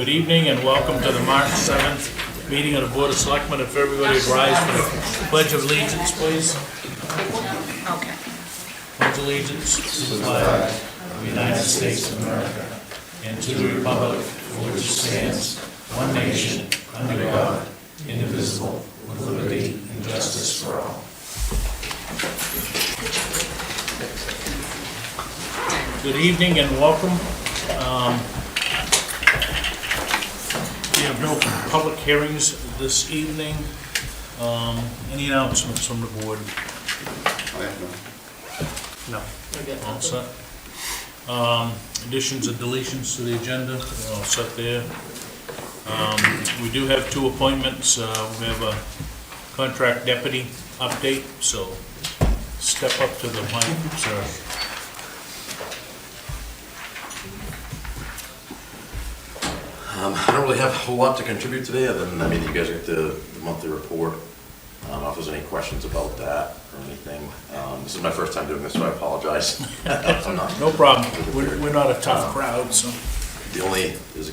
Good evening and welcome to the March 7th meeting of the Board of Selectmen. If everybody would rise for the Pledge of Allegiance, please. Okay. Pledge allegiance to the flag of the United States of America and to the republic for which it stands, one nation, under God, indivisible, with liberty and justice for all. Good evening and welcome. We have no public hearings this evening. Any announcements from the board? No. All set. Additions and deletions to the agenda, we're all set there. We do have two appointments. We have a contract deputy update, so step up to the mic, sir. I don't really have a whole lot to contribute today, other than, you guys get the monthly report. I don't know if there's any questions about that or anything. This is my first time doing this, so I apologize. No problem. We're not a tough crowd, so. There's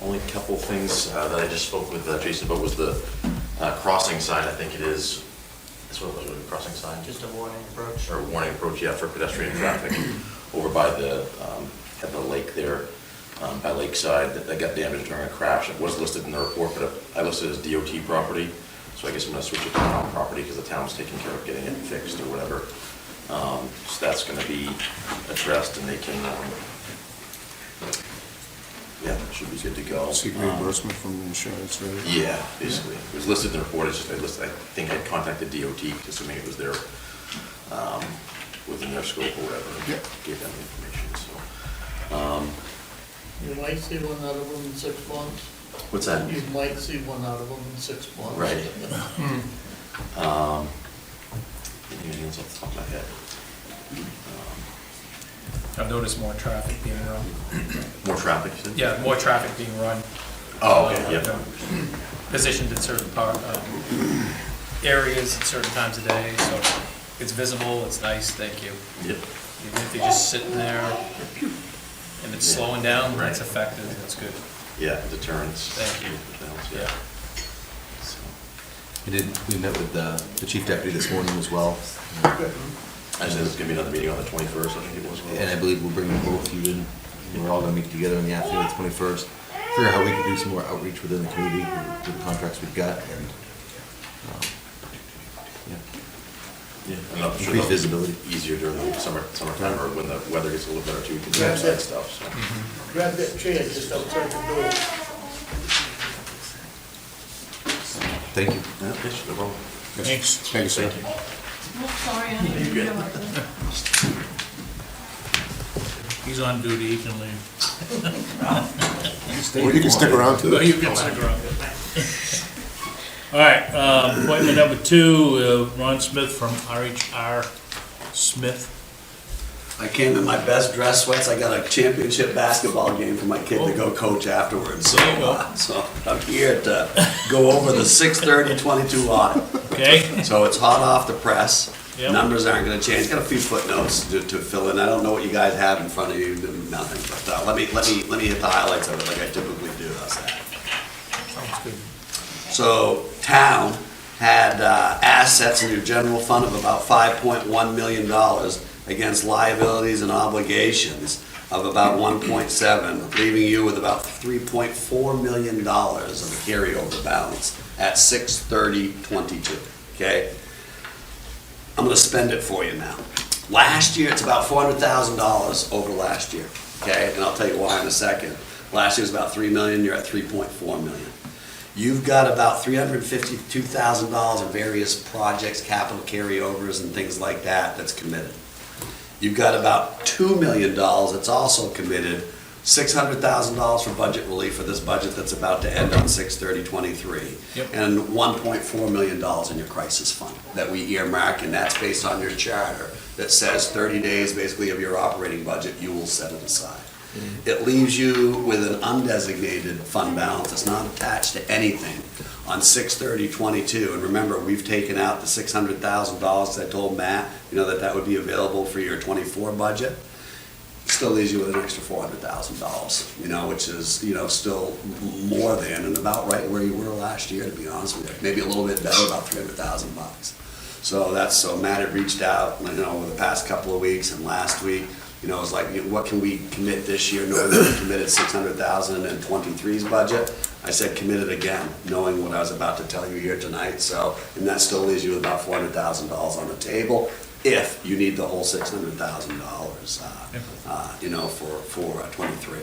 only a couple things that I just spoke with Jason about was the crossing sign, I think it is. That's what it was, a crossing sign? Just a warning approach. Or warning approach, yeah, for pedestrian traffic over by at the lake there. By Lakeside, that got damaged during a crash. It was listed in the report, but I listed it as DOT property, so I guess I'm going to switch it to town property because the town's taking care of getting it fixed or whatever. So that's going to be addressed, and they can, yeah, it should be good to go. Seek reimbursement from the insurance, right? Yeah, basically. It was listed in the report, it's just I think I contacted DOT, assuming it was their, within their scope or whatever. Yeah. Gave them the information, so. You might see one out of them in 6 months. What's that? You might see one out of them in 6 months. Right. Anything else off the top of my head? I've noticed more traffic being run. More traffic, you said? Yeah, more traffic being run. Oh, okay, yeah. Positioned in certain areas at certain times of day, so it's visible, it's nice, thank you. Yep. Even if you're just sitting there and it's slowing down, Right. it's effective, it's good. Yeah, deterrence. Thank you. Yeah. So, We met with the chief deputy this morning as well. I said there's gonna be another meeting on the 21st, I think it was. And I believe we'll bring both of you in. We're all gonna meet together in the afternoon of the 21st. Figure out how we can do some more outreach within the community with the contracts we've got and, Yeah, and I'm sure increase that'll be visibility. easier during the summertime or when the weather gets a little better too, we can do Yeah, that that's- stuff, so. Grab that chair just outside the door. Thank you. Yeah, yes, no problem. Thanks. Thank you, sir. You good? He's on duty, he can leave. Well, you can stick around too. Well, you can stick around. All right, appointment number 2, Ron Smith from RHR Smith. I came in my best dress sweats. I got a championship basketball game for my kid to go coach afterwards. So, There you go. so I'm here to go over the 6/30/22 audit. Okay? So it's hot off the press. Yep. Numbers aren't going to change. Got a few footnotes to fill in. I don't know what you guys have in front of you. Nothing. But let me hit the highlights of it like I typically do. How's that? Sounds good. So town had assets in your general fund of about $5.1 million against liabilities and obligations of about 1.7, leaving you with about $3.4 million of a carryover balance at 6/30/22, okay? I'm gonna spend it for you now. Last year, it's about $400,000 over last year, okay? And I'll tell you why in a second. Last year was about $3 million, you're at $3.4 million. You've got about $352,000 in various projects, capital carryovers and things like that that's committed. You've got about $2 million that's also committed, $600,000 for budget relief for this budget that's about to end on 6/30/23. Yep. And $1.4 million in your crisis fund that we earmark, and that's based on your charter that says 30 days basically of your operating budget, you will set it aside. It leaves you with an undesignated fund balance that's not attached to anything on 6/30/22. And remember, we've taken out the $600,000 I told Matt, that would be available for your '24 budget. still leaves you with an extra $400,000, you know, which is, you know, still more than and about right where you were last year, to be honest with you. Maybe a little bit better, about $300,000. So Matt had reached out, you know, over the past couple of weeks and last week, you know, it was like, what can we commit this year, knowing that we committed $600,000 in 23's budget? I said commit it again, knowing what I was about to tell you here tonight, so, and that still leaves you with about $400,000 on the table, if you need the whole $600,000, you know, for 23.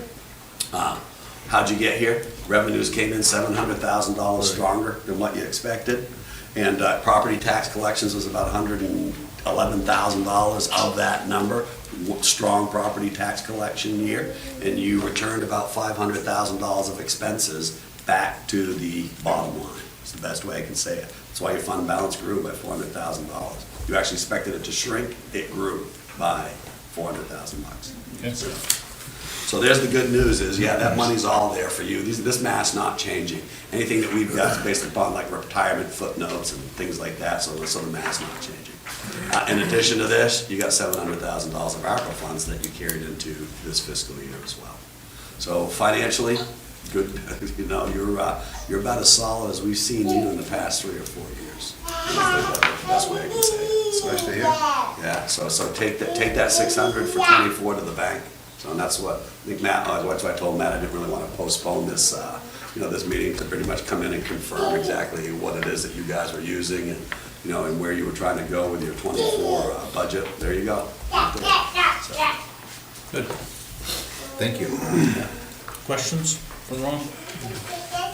How'd you get here? Revenues came in $700,000 stronger than what you expected, and property tax collections was about $111,000 of that number. Strong property tax collection year, and you returned about $500,000 of expenses back to the bottom line. It's the best way I can say it. That's why your fund balance grew by $400,000. You actually expected it to shrink, it grew by $400,000. Okay. So there's the good news is, yeah, that money's all there for you. This math's not changing. Anything that we've got is based upon like retirement footnotes and things like that, so the math's not changing. In addition to this, you got $700,000 of ARPA funds that you carried into this fiscal year as well. So financially, good, you know, you're about as solid as we've seen you in the past 3 or 4 years. That's the best way I can say it. It's nice to hear. Yeah, so take that 600 for 24 to the bank. So and that's what, I think Matt, that's why I told Matt I didn't really want to postpone this, you know, this meeting to pretty much come in and confirm exactly what it is that you guys were using and, you know, and where you were trying to go with your 24 budget. There you go. Good. Thank you. Questions for Ron?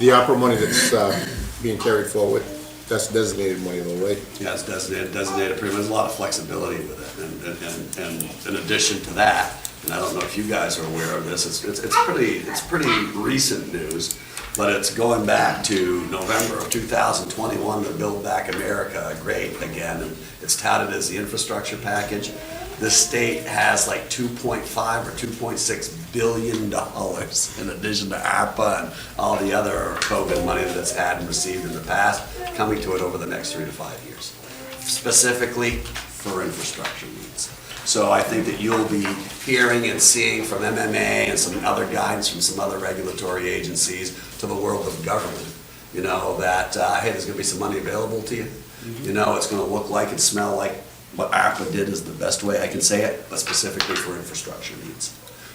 The opera money that's being carried forward, that's designated money though, right? Yeah, it's designated pretty much. There's a lot of flexibility with it. And in addition to that, and I don't know if you guys are aware of this, it's pretty recent news, but it's going back to November of 2021, the Build Back America great again, and it's touted as the infrastructure package. This state has like $2.5 or $2.6 billion in addition to ARPA and all the other COVID money that it's had and received in the past, coming to it over the next 3 to 5 years, specifically for infrastructure needs. So I think that you'll be hearing and seeing from MMA and some other guidance from some other regulatory agencies to the world of government, you know, that, hey, there's gonna be some money available to you. You know, it's gonna look like and smell like what ARPA did is the best way I can say it, but specifically for infrastructure needs.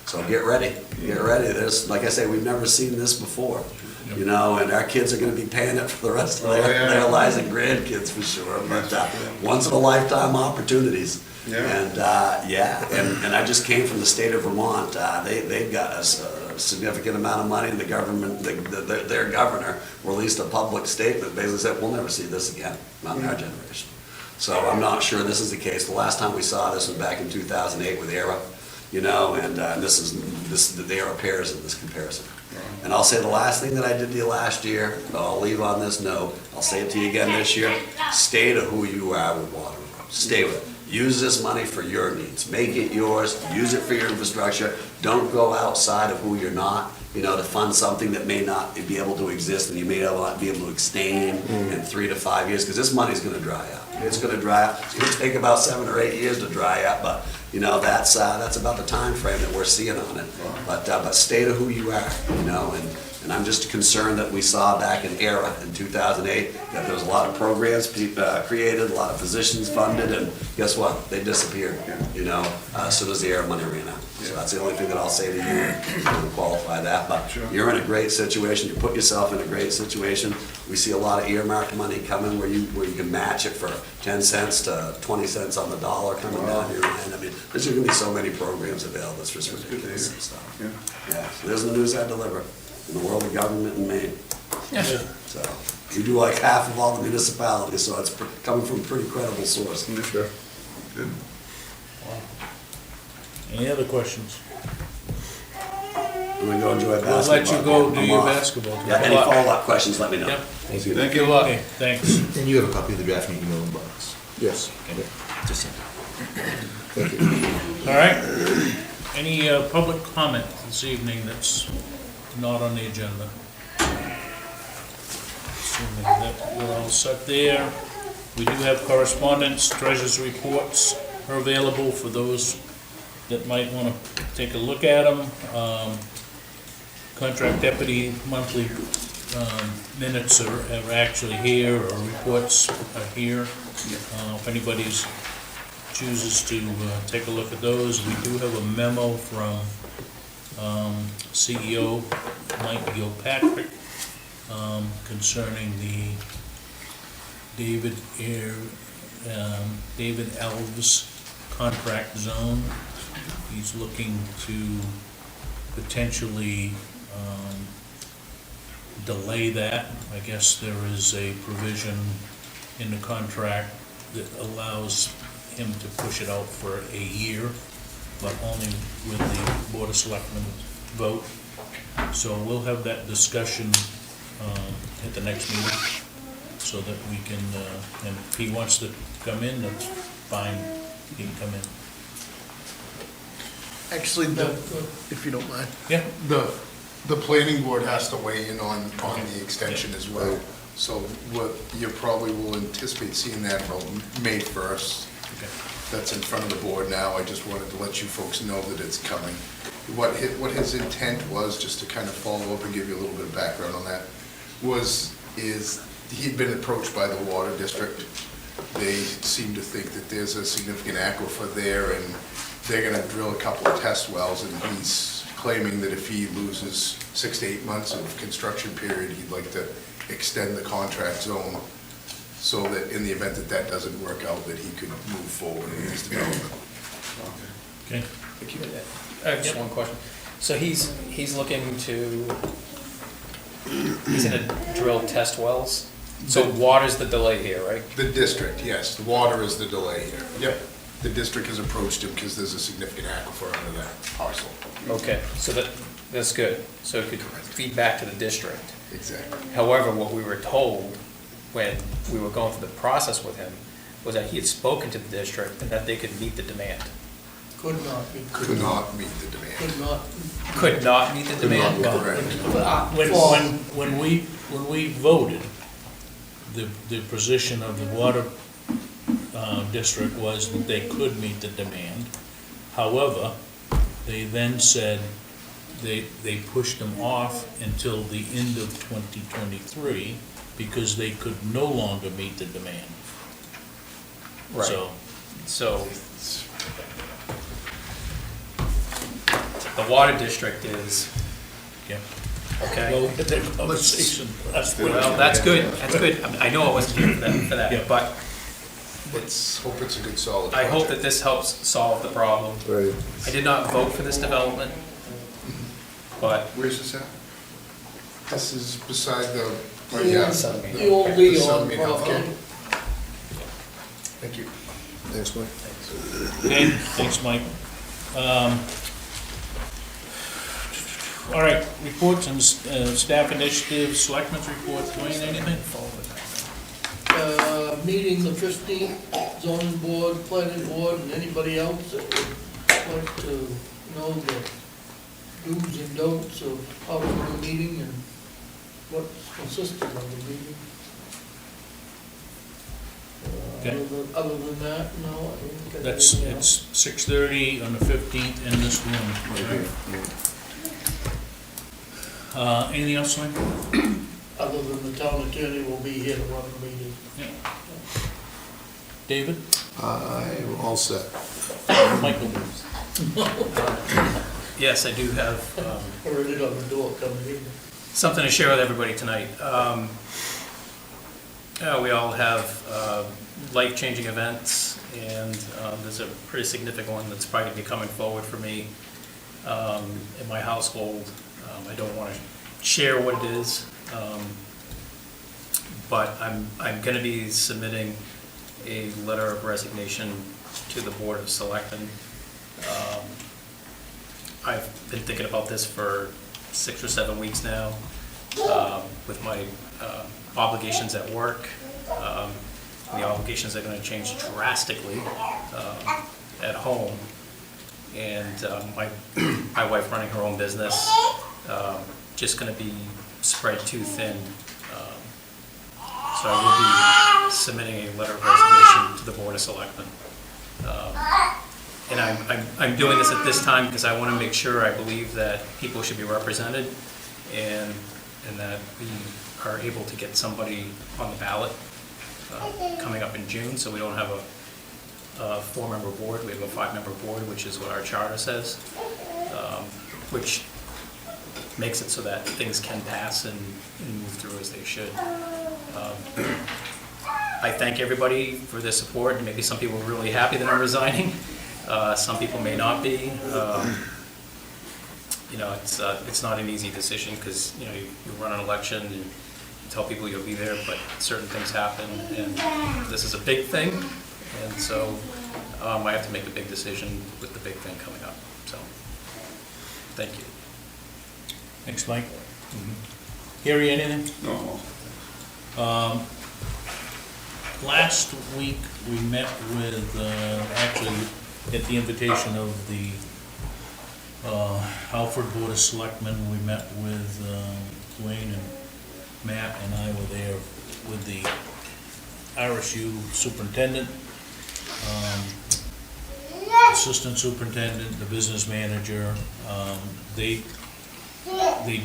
So get ready, get ready. There's, like I say, we've never seen this before, you know, and our kids are gonna be paying it for the rest of their lives and grandkids for sure, but once in a lifetime opportunities. And and I just came from the state of Vermont. They've got a significant amount of money, and the government, their governor released a public statement basically said, we'll never see this again, not in our generation. So I'm not sure this is the case. The last time we saw this was back in 2008 with ERA, you know, and the ERA pairs in this comparison. And I'll say the last thing that I did to you last year, I'll leave on this note, I'll say it to you again this year, stay to who you are with Waterboro. Stay with it. Use this money for your needs. Make it yours. Use it for your infrastructure. Don't go outside of who you're not, you know, to fund something that may not be able to exist and you may not be able to extend in 3 to 5 years, because this money's going to dry up. It's going to dry up. It's going to take about 7 or 8 years to dry up, but you know that's about the time frame that we're seeing on it. But stay to who you are, you know, and I'm just concerned that we saw back in ERA in 2008 that there was a lot of programs created, a lot of positions funded, and guess what? They disappeared, you know, as soon as the ERA money ran out. So that's the only thing that I'll say to you to qualify that. But you're in a great situation. You put yourself in a great situation. We see a lot of earmarked money coming where you can match it for 10 cents to 20 cents on the dollar coming down your line. I mean, there's going to be so many programs available. It's just ridiculous and stuff. Yeah. So there's the news I deliver in the world of government in Maine. So we do like half of all the municipalities, so it's coming from a pretty credible source. Sure. Good. Any other questions? I'm gonna go enjoy basketball. We'll let you go do I'm your off. basketball. Yeah, any follow-up questions, let me know. Yep. Thank you. Thank Good you. luck. Okay, thanks. And you have a copy of the draft in your email inbox. Yes. Just send it. Thank you. All right. Any public comment this evening that's not on the agenda? Assuming that we're all set there. We do have correspondence, treasurer's reports are available for those that might want to take a look at them. Contract deputy monthly minutes are actually here, or reports are here. If anybody's chooses to take a look at those. We do have a memo from CEO Mike Gilpatrick concerning the David Alves contract zone. He's looking to potentially delay that. I guess there is a provision in the contract that allows him to push it out for a year, but only with the Board of Selectmen vote. So we'll have that discussion at the next meeting, so that we can, and if he wants to come in, that's fine, he can come in. Actually, if you don't mind. Yeah. The planning board has to weigh in on the extension as well. So what, you probably will anticipate seeing that about May 1st. Okay. That's in front of the board now. I just wanted to let you folks know that it's coming. What his intent was, just to kind of follow up and give you a little bit of background on that, is he'd been approached by the water district. They seem to think that there's a significant aquifer there, and they're gonna drill a couple of test wells, and he's claiming that if he loses 6 to 8 months of construction period, he'd like to extend the contract zone, so that in the event that that doesn't work out, that he could move forward in his development. Okay. I have just one question. So he's looking to, he's gonna drill test wells? So water's the delay here, right? The district, yes, the water is the delay here. Yep. The district has approached him because there's a significant aquifer under that parcel. Okay, so that's good. So it could feed back to the district. Exactly. However, what we were told when we were going through the process with him was that he had spoken to the district and that they could meet the demand. Could not be. Could not meet the demand. Could not. Could not meet the demand? Could not, correct. When we voted, the position of the water district was that they could meet the demand. However, they then said they pushed them off until the end of 2023 because they could no longer meet the demand. Right. So the water district is, Yeah. okay. Well, the conversation. Well, that's good, that's good. I mean, I know I wasn't here for Yeah. that, but Let's hope it's a good solid I hope project. that this helps solve the problem. Right. I did not vote for this development, but Where's this at? This is beside the, oh, The yeah. old- the old Leon Sunbeam property. Healthcare. Thank you. Thanks, Mike. Okay, thanks, Mike. All right, reports and staff initiatives, selectmen's reports, Dwayne, anything? Meeting the 15th, zoning board, planning board, and anybody else that would like to know the do's and don'ts of how to run a meeting and what's consistent of the meeting. Okay. Other than that, no, I don't think I have That's, anything it's else. 6:30 on the 15th in this room. Anything else, Dwayne? Other than the town attorney will be here to run the meeting. Yeah. David? I'm all set. Michael? yes, I do have Heard it on the door coming in. something to share with everybody tonight. We all have life-changing events, and there's a pretty significant one that's probably going to be coming forward for me in my household. I don't want to share what it is, but I'm going to be submitting a letter of resignation to the Board of Selectmen. I've been thinking about this for 6 or 7 weeks now, with my obligations at work. The obligations are going to change drastically at home, and my wife running her own business, just going to be spread too thin. So I will be submitting a letter of resignation to the Board of Selectmen. And I'm doing this at this time because I want to make sure, I believe that people should be represented and that we are able to get somebody on the ballot coming up in June, so we don't have a 4-member board, we have a 5-member board, which is what our charter says, which makes it so that things can pass and move through as they should. I thank everybody for their support. Maybe some people are really happy that I'm resigning. Some people may not be. You know, it's not an easy decision because, you know, you run an election and you tell people you'll be there, but certain things happen, and this is a big thing, and so I have to make a big decision with the big thing coming up. So, thank you. Thanks, Mike. Gary, anything? No. Last week, we met with, actually, at the invitation of the Halford Board of Selectmen, we met with Dwayne and Matt and I were there with the RSU superintendent, assistant superintendent, the business manager. They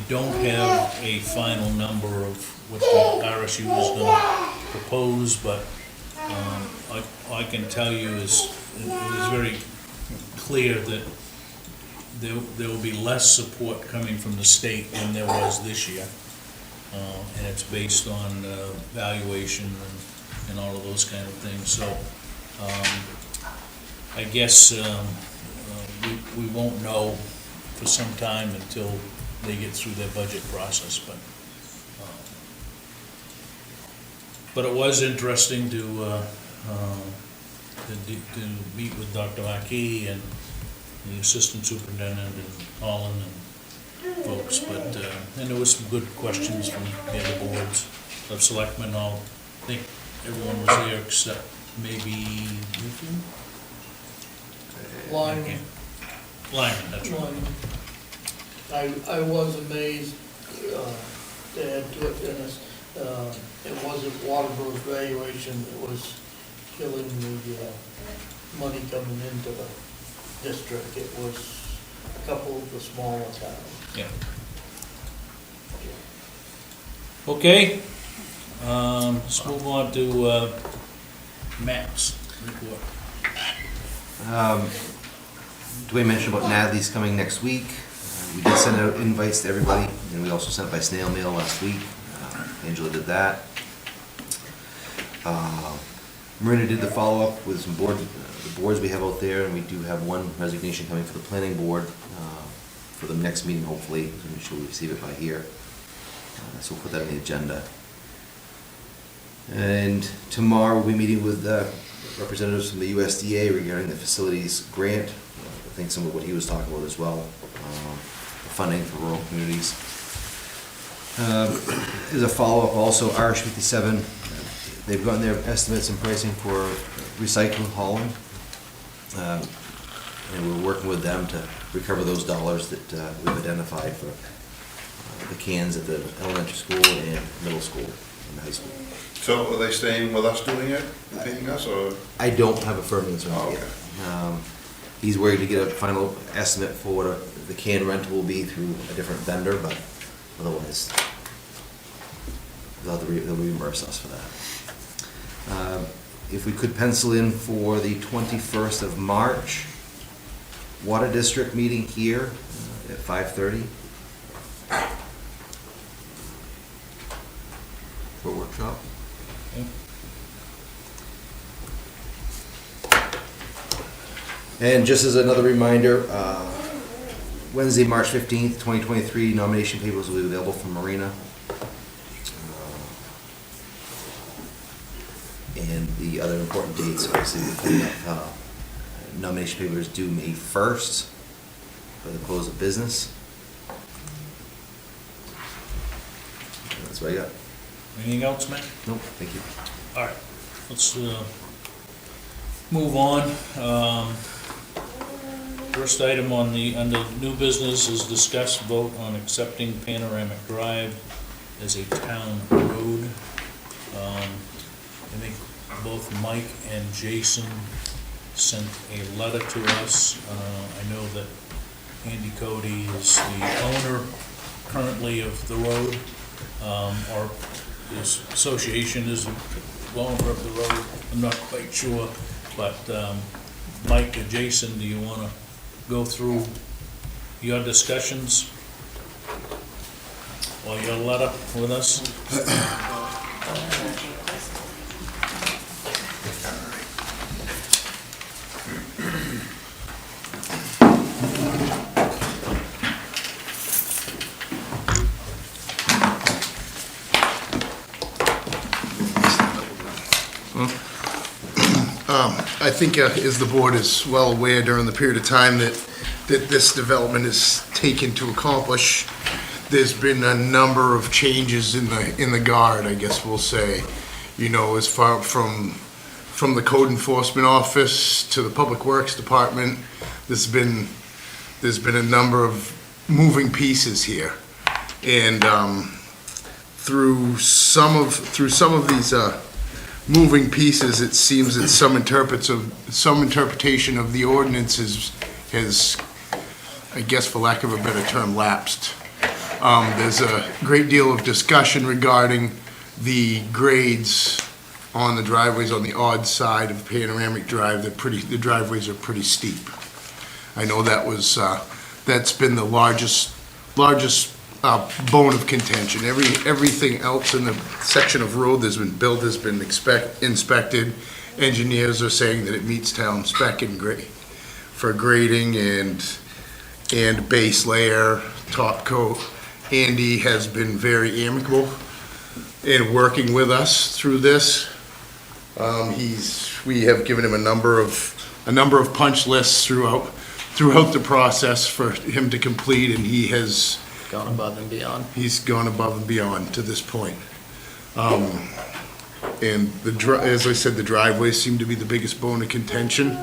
don't have a final number of what the RSU is going to propose, but all I can tell you is it was very clear that there will be less support coming from the state than there was this year. And it's based on valuation and all of those kind of things. So I guess we won't know for some time until they get through their budget process. But it was interesting to meet with Dr. Markey and the assistant superintendent and Holland and folks, but and there was some good questions from the other boards of selectmen. I think everyone was there except maybe Lyman. Lyman, that's right. I was amazed, to add to it, Dennis, it wasn't Waterboro's valuation, it was killing the money coming into the district. It was a couple of the smaller towns. Yeah. Okay, let's move on to Matt's report. Dwayne mentioned about Natalie's coming next week. We did send out invites to everybody, and we also sent by snail mail last week. Angela did that. Marina did the follow-up with some the boards we have out there, and we do have one resignation coming for the planning board for the next meeting, hopefully. I'm sure we receive it by here. So we'll put that on the agenda. And tomorrow we'll be meeting with representatives from the USDA regarding the facilities grant. I think some of what he was talking about as well, funding for rural communities. As a follow-up also, RH57, they've gotten their estimates and pricing for recycling hauling. And we're working with them to recover those dollars that we've identified for the cans at the elementary school and middle school and high school. So are they staying with us doing it, paying us, or? I don't have a firm answer on it Okay. yet. He's waiting to get a final estimate for what the can rental will be through a different vendor, but otherwise, they'll reimburse us for that. If we could pencil in for the 21st of March, Water District meeting here at 5:30. For a workshop. Okay. And just as another reminder, Wednesday, March 15th, 2023, nomination papers will be available from Marina. And the other important dates, obviously, we're coming up, nomination papers due May 1st for the close of business. That's what I got. Anything else, Matt? Nope, thank you. All right, let's move on. First item on under new business is discuss vote on accepting Panoramic Drive as a town road. I think both Mike and Jason sent a letter to us. I know that Andy Cody is the owner currently of the road, or his association is the owner of the road. I'm not quite sure, but Mike or Jason, do you want to go through your discussions or your letter with us? I think, as the board is well aware, during the period of time that this development is taken to accomplish, there's been a number of changes in the guard, I guess we'll say. You know, as far from the code enforcement office to the public works department, there's been a number of moving pieces here. And through some of these moving pieces, it seems that some interpretation of the ordinance has, I guess for lack of a better term, lapsed. There's a great deal of discussion regarding the grades on the driveways on the odd side of Panoramic Drive. The driveways are pretty steep. I know that's been the largest bone of contention. Everything else in the section of road that's been built has been inspected. Engineers are saying that it meets town spec and for grading and base layer, top coat. Andy has been very amicable in working with us through this. We have given him a number of punch lists throughout the process for him to complete, and he has Gone above and beyond. He's gone above and beyond to this point. And as I said, the driveways seem to be the biggest bone of contention.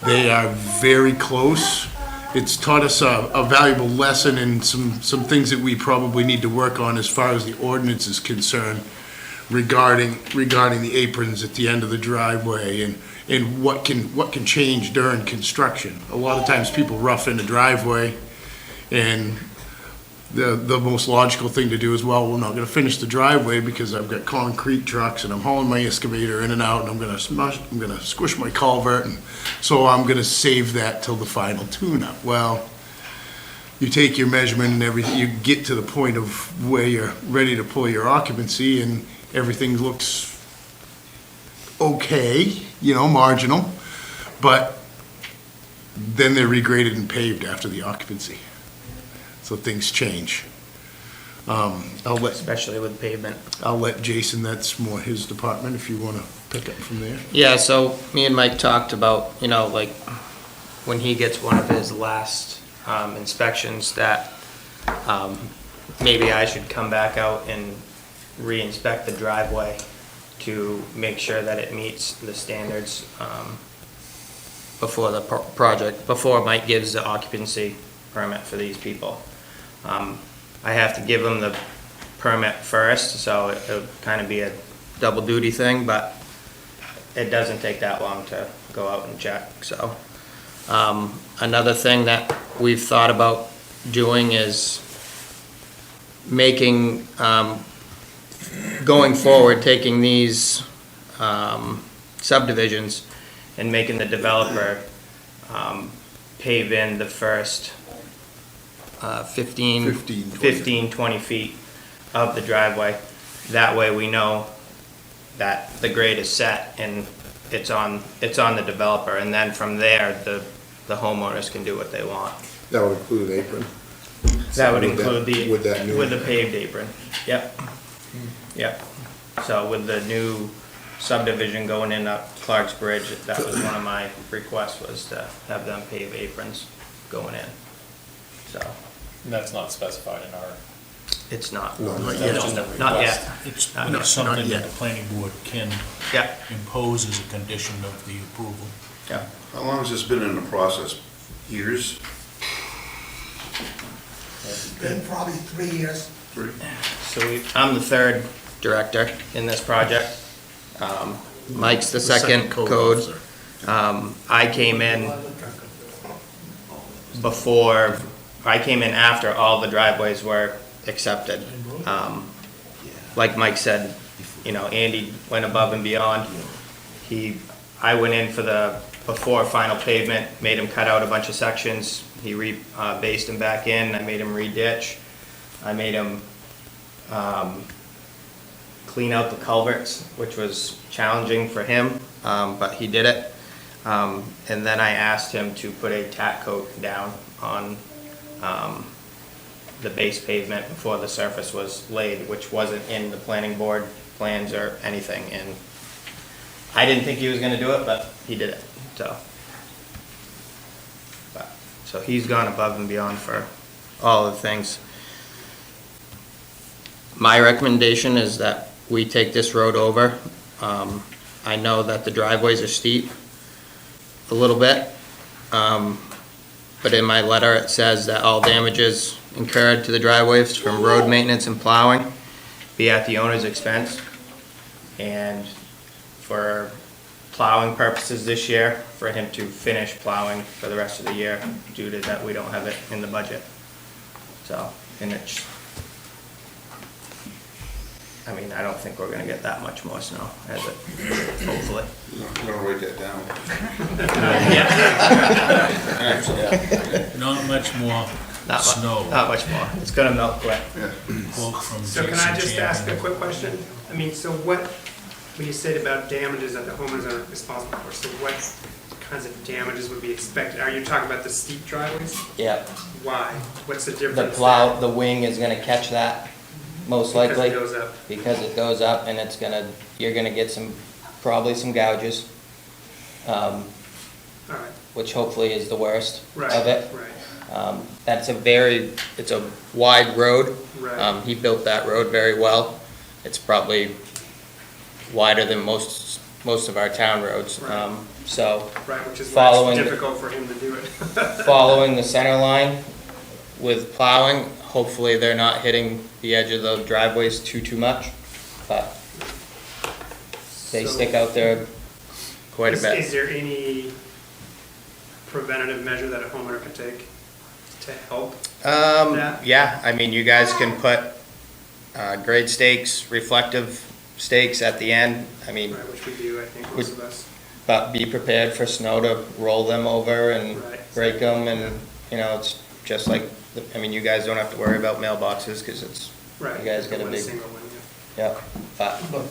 They are very close. It's taught us a valuable lesson and some things that we probably need to work on as far as the ordinance is concerned regarding the aprons at the end of the driveway and what can change during construction. A lot of times people rough in the driveway, and the most logical thing to do is, well, we're not gonna finish the driveway because I've got concrete trucks and I'm hauling my excavator in and out and I'm gonna squish my culvert, and so I'm gonna save that till the final tune-up. Well, you take your measurement and everything, you get to the point of where you're ready to pull your occupancy and everything looks okay, marginal, but then they're regraded and paved after the occupancy. So things change. Especially with pavement. I'll let Jason, that's more his department, if you want to pick up from there. Yeah, so me and Mike talked about, like, when he gets one of his last inspections, that maybe I should come back out and re-inspect the driveway to make sure that it meets the standards before the project, before Mike gives the occupancy permit for these people. I have to give them the permit first, so it would kind of be a double duty thing, but it doesn't take that long to go out and check. So another thing that we've thought about doing is making, going forward, taking these subdivisions and making the developer pave in the first 15, 20 feet of the driveway. That way we know that the grade is set and it's on the developer, and then from there the homeowners can do what they want. That would include an apron? That would include with the paved apron. Yep. Yep. So with the new subdivision going in up Clark's Bridge, that was one of my requests, was to have them pave aprons going in. So. And that's not specified in our. It's not. No, not That's yet. just a Not yet. It's Not something yet. that the planning board can Yeah. impose as a condition of the approval. Yeah. How long has this been in the process? Years? It's been probably 3 years. Three? So I'm the third director in this project. Mike's the second code. officer. I came in after all the driveways were accepted. Like Mike said, Andy went above and beyond. I went in for before final pavement, made him cut out a bunch of sections. He based them back in. I made him re-ditch. I made him clean out the culverts, which was challenging for him, but he did it. And then I asked him to put a tack coat down on the base pavement before the surface was laid, which wasn't in the planning board plans or anything. And I didn't think he was gonna do it, but he did it, so he's gone above and beyond for all the things. My recommendation is that we take this road over. I know that the driveways are steep a little bit, but in my letter it says that all damages incurred to the driveways from road maintenance and plowing be at the owner's expense. And for plowing purposes this year, for him to finish plowing for the rest of the year due to that we don't have it in the budget. So, and I don't think we're gonna get that much more snow, hopefully. I'm gonna write that down. Not much more snow. Not much more. It's gonna melt quick. Quote from So can I Jason just ask a Chandler. quick question? So when you said about damages that the homeowners are responsible for, so what kinds of damages would be expected? Are you talking about the steep driveways? Yeah. Why? What's the The difference? plow, the wing is gonna catch that, most likely. Because it goes up. Because it goes up and you're gonna get probably some gouges, All right, which hopefully is the worst right, of it. right, It's a wide road. right. He built that road very well. It's probably wider than most of our town roads. Right. So Right, which is why following- it's difficult for him to do it. following the center line with plowing, hopefully they're not hitting the edge of the driveways too much, but they So- stick out there quite a Is bit. there any preventative measure that a homeowner could take to help? Yeah, you guys can put grade stakes, reflective stakes at the end. Right, which we do, I think, most of us. But be prepared for snow to roll them over and Right. break them, and, it's just like, you guys don't have to worry about mailboxes, because Right. you guys got a One big, single one, yeah. yeah, But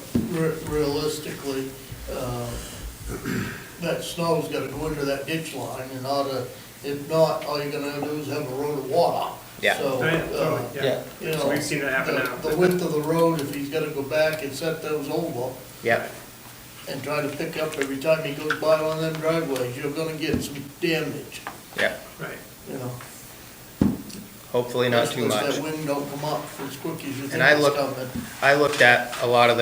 realistically, that snow's gotta go into that ditch line if not, all you're gonna do is have a road of water. Yeah. So, Oh, yeah, totally, yeah. yeah, So we've seen it happen now. The width of the road, if he's gotta go back and set those over yeah, and try to pick up every time he goes by one of them driveways, you're gonna get some damage, yeah. Right. Hopefully not too Especially much. if that wind don't come up as quick as you think And I it's coming. looked at a lot of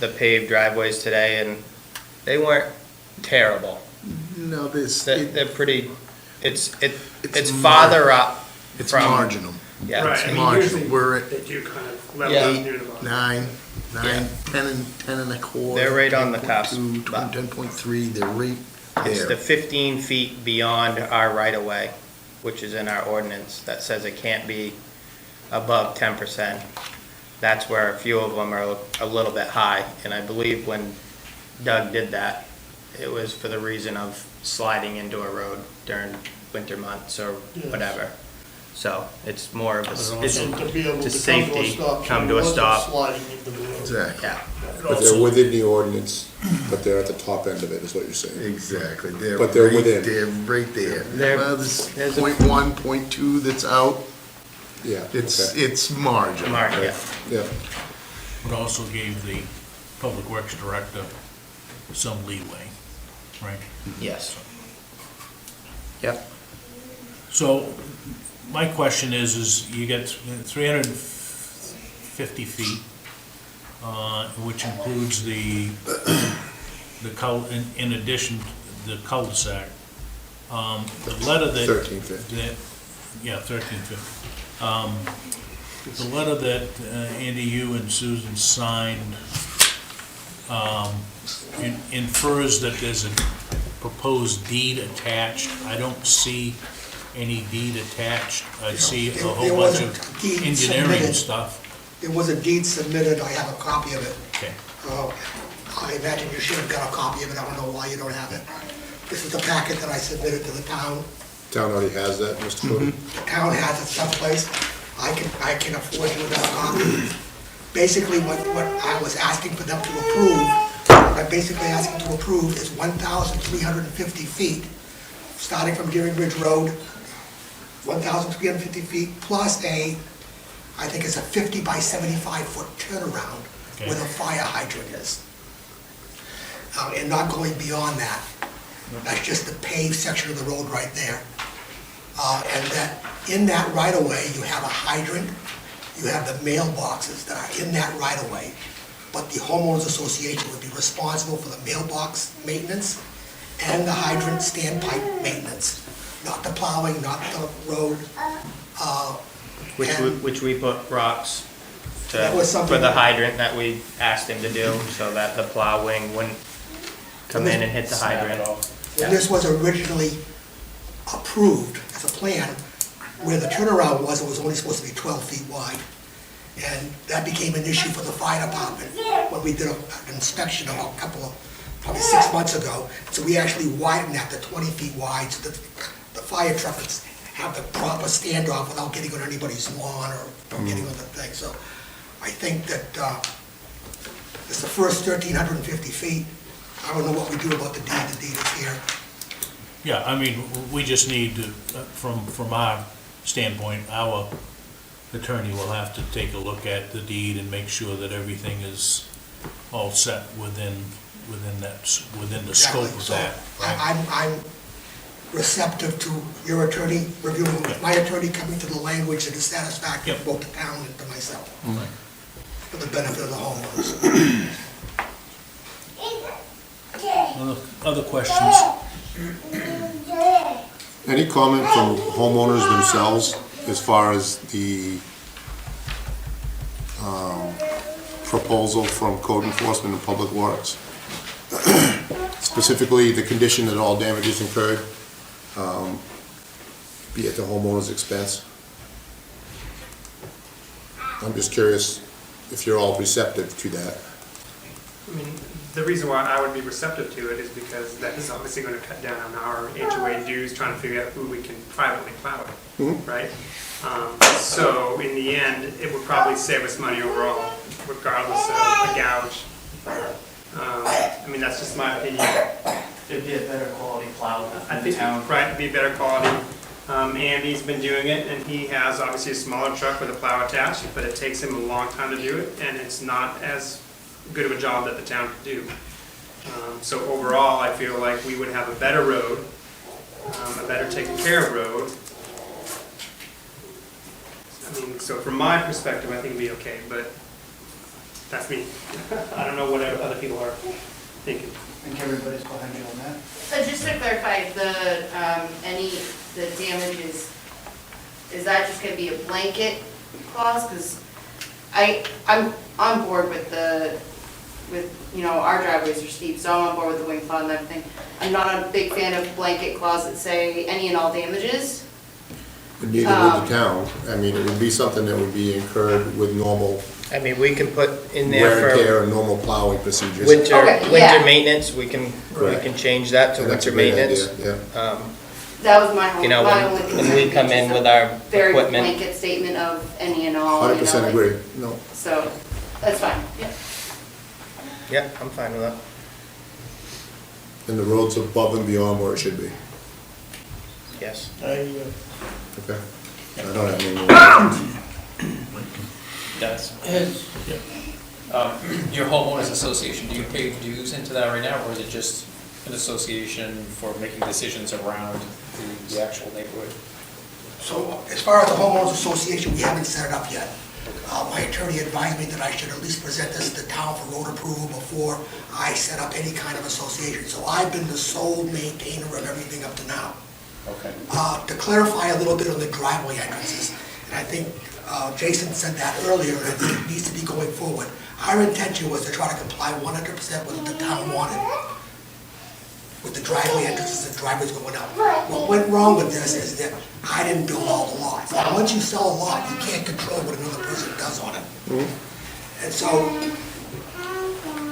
the paved driveways today, and they weren't terrible. No, They're pretty, it's farther up it's from. marginal. Yeah. Right, marginal. usually We're at they do kind of level Yeah. up near the bottom. nine, Yeah. 10 and a quarter. They're right on the cusp, 10.2, but- 10.3, they're right It's the there. 15 feet beyond our right-of-way, which is in our ordinance, that says it can't be above 10%. That's where a few of them are a little bit high, and I believe when Doug did that, it was for the reason of sliding into a road during winter months or Yes. whatever. So it's more of But a, also- And to be able to to safety, come come to to a a stop. stop. Sliding into the road. Exactly, yeah, But they're within the ordinance, but they're at the top end of it, is what you're saying. exactly. But they're right within. They're right there. They're- Well, there's there's a- 0.1, 0.2 that's out. Yeah. It's, okay. it's marginal. Mark, yeah. Yeah, But also gave the Public Works Director some leeway, right? Yes. Yep. So, my question is you get 350 feet, which includes in addition, the cul-de-sac. The letter that. 1350. Yeah, 1350. The letter that Andy, you and Susan signed infers that there's proposed deed attached. I don't see any deed attached. I see a There whole was bunch a of deed engineering submitted. stuff. There was a deed submitted, I have a copy of it. Okay. I imagine you should have got a copy of it, I don't know why you don't have it. This is the packet that I submitted to the town. Town already has that, Mr. Cody? The town has it someplace. I can afford you that copy. Basically, what I was asking for them to approve, what I'm basically asking to approve is 1,350 feet, starting from Deering Ridge Road, 1,350 feet plus I think it's a 50 by 75 foot turnaround where the fire hydrant is. And not going beyond that. That's just the paved section of the road right there. And that, in that right-of-way, you have a hydrant, you have the mailboxes that are in that right-of-way, but the homeowners association would be responsible for the mailbox maintenance and the hydrant standpipe maintenance, not the plowing, not the road. Which we put rocks That was something for the that- hydrant that we asked him to do, so that the plow wing wouldn't come in and hit the hydrant. When this was originally approved as a plan, where the turnaround was, it was only supposed to be 12 feet wide. And that became an issue for the fire department when we did an inspection probably 6 months ago. So we actually widened that to 20 feet wide so that the fire trucks have the proper standoff without getting on anybody's lawn or getting on the thing. So I think that it's the first 1,350 feet. I don't know what we do about the deed is here. Yeah, I mean, we just need to, from our standpoint, our attorney will have to take a look at the deed and make sure that everything is all set within the scope of So that. Right? I'm receptive to your attorney reviewing, with my attorney coming to the language that is satisfactory to both the town and to myself, for the benefit of the homeowners. Other questions? Any comment from homeowners themselves as far as the proposal from code enforcement and public works? Specifically, the condition that all damages incurred be at the homeowner's expense. I'm just curious if you're all receptive to that. I mean, the reason why I would be receptive to it is because that is obviously going to cut down on our HOA dues, trying to figure out who we can privately plow it, right? So in the end, it would probably save us money overall, regardless of a gouge. I mean, that's just my opinion. It'd be a better quality plow I think, right, it'd be better quality. Andy's been doing it, and he has obviously a smaller truck with a plow attached, but it takes him a long time to do it, and it's not as good of a job that the town could do. So overall, I feel like we would have a better road, a better taken care of road. I mean, so from my perspective, I think it'd be okay, but that's me. I don't know what other people are thinking. I think everybody's behind you on that. So just to clarify, the damages, is that just gonna be a blanket clause? Because I'm on board with our driveways are steep, so I'm on board with the wing plow and everything. I'm not a big fan of blanket clause that say any and all damages. But neither would the town. I mean, it would be something that would be incurred with normal I mean, we can put in wear and there tear and normal plowing procedures. for winter Okay, yeah. maintenance, we can change that to And that's a winter great maintenance. idea, yeah. That was my You know, my only when concern. we come in Just with a our very equipment. blanket statement of any and all. 100% agree, no. So, that's fine, yeah. Yeah, I'm fine with that. And the road's above and beyond where it should be. Yes. Okay. I don't have any more. Dennis, Yes, your homeowners association, do you pay dues into that right now, or is it just an association for making decisions around the actual neighborhood? So as far as the homeowners association, we haven't set it up yet. My attorney advised me that I should at least present this to the town for road approval before I set up any kind of association. So I've been the sole maintainer of everything up to now. Okay. To clarify a little bit on the driveway entrances, and I think Jason said that earlier, and I think it needs to be going forward. Our intention was to try to comply 100% with what the town wanted. with the driveway entrances and driveways going out. What went wrong with this is that I didn't build all the lots. Now, once you sell a lot, you can't control what another person does on it. And so,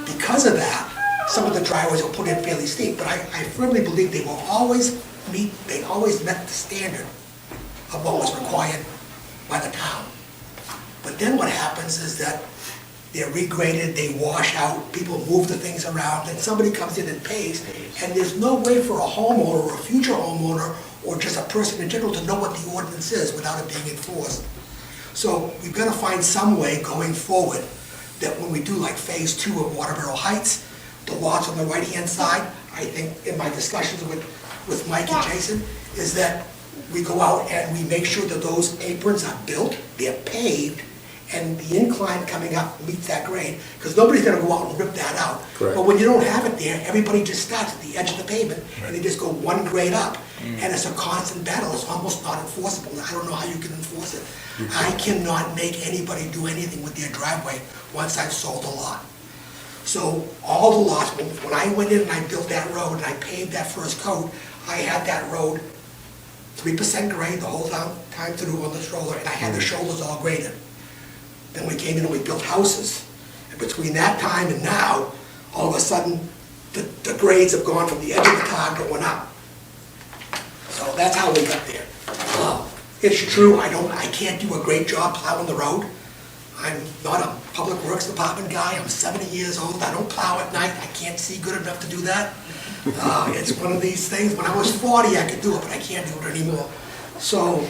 because of that, some of the driveways were put in fairly steep, but I firmly believe they always met the standard of what was required by the town. But then what happens is that they're regraded, they wash out, people move the things around, and somebody comes in and pays, and there's no way for a homeowner or a future homeowner or just a person in general to know what the ordinance is without it being enforced. So we've got to find some way going forward that when we do like phase 2 of Waterboro Heights, the lots on the right-hand side, I think in my discussions with Mike and Jason, is that we go out and we make sure that those aprons are built, they're paved, and the incline coming up meets that grade, because nobody's gonna go out and rip that out. Correct. But when you don't have it there, everybody just starts at the edge of the pavement, and they just go one grade up. And it's a constant battle, it's almost not enforceable. I don't know how you can enforce it. I cannot make anybody do anything with their driveway once I've sold a lot. So all the lots, when I went in and I built that road and I paved that first coat, I had that road 3% grade the whole time through on the stroller, and I had the shoulders all graded. Then we came in and we built houses. And between that time and now, all of a sudden, the grades have gone from the edge of the car going up. So that's how we got there. It's true, I can't do a great job plowing the road. I'm not a public works department guy, I'm 70 years old, I don't plow at night, I can't see good enough to do that. It's one of these things, when I was 40 I could do it, but I can't do it anymore. So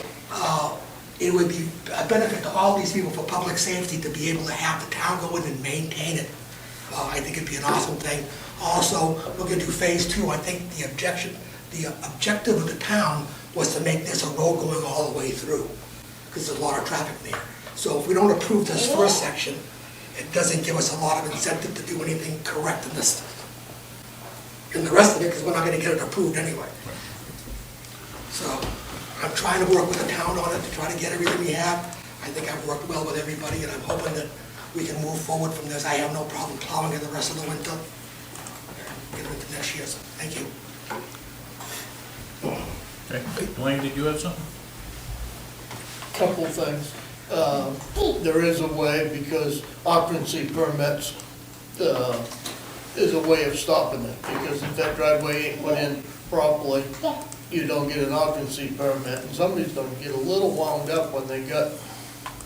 it would be a benefit to all these people for public safety to be able to have the town go in and maintain it. I think it'd be an awesome thing. Also, we're gonna do phase 2, I think the objective of the town was to make this a road going all the way through, because there's a lot of traffic there. So if we don't approve this first section, it doesn't give us a lot of incentive to do anything correct in this. In the rest of it, because we're not gonna get it approved anyway. So I'm trying to work with the town on it to try to get everything we have. I think I've worked well with everybody, and I'm hoping that we can move forward from this. I have no problem plowing in the rest of the winter. Get it into next year, so thank you. Okay, Dwayne, did you have something? Couple things. There is a way, because occupancy permits is a way of stopping it, because if that driveway ain't put in properly, you don't get an occupancy permit, and somebody's gonna get a little wound up when they got